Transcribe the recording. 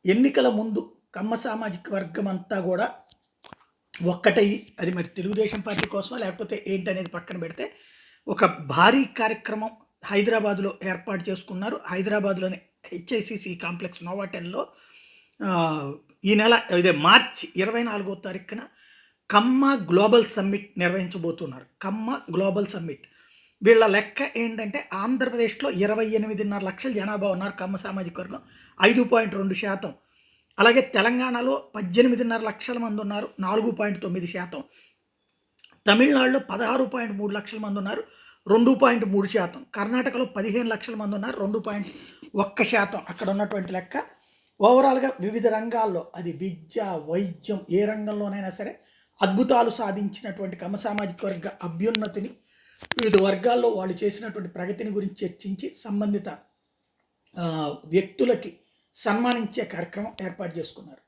ఎన్నికల ముందు కమ్మ సామాజిక వర్గం అంతా కూడా ఒక్కటై, అది మరి తెలుగుదేశం పార్టీ కోసమా లేకపోతే ఏంటనేది పక్కన పెడితే, ఒక భారీ కార్యక్రమం హైదరాబాద్‌లో ఏర్పాటు చేసుకున్నారు. హైదరాబాద్‌లోని హెచ్ఐసిసి కాంప్లెక్స్ నోవాటెల్‌లో ఈ నెల మార్చి 24వ తారీఖున కమ్మ గ్లోబల్ సమ్మిట్ నిర్వహించబోతున్నారు. కమ్మ గ్లోబల్ సమ్మిట్. వీళ్ళ లెక్క ఏంటంటే ఆంధ్రప్రదేశ్‌లో 28.5 లక్షల జనాభా ఉన్నారు కమ్మ సామాజిక వర్గం, 5.2%. అలాగే తెలంగాణలో 18.5 లక్షల మంది ఉన్నారు, 4.9%. తమిళనాడులో 16.3 లక్షల మంది ఉన్నారు, 2.3%. కర్ణాటకలో 15 లక్షల మంది ఉన్నారు, 2.1%. అక్కడ ఉన్నటువంటి లెక్క. ఓవరాల్‌గా వివిధ రంగాల్లో, అది విద్య, వైద్యం, ఏ రంగంలోనైనా సరే అద్భుతాలు సాధించినటువంటి కమ్మ సామాజిక వర్గ అభ్యున్నతిని, వివిధ వర్గాల్లో వాళ్ళు చేసినటువంటి ప్రగతిని గురించి చర్చించి సంబంధిత వ్యక్తులకి సన్మానించే కార్యక్రమం ఏర్పాటు చేసుకున్నారు.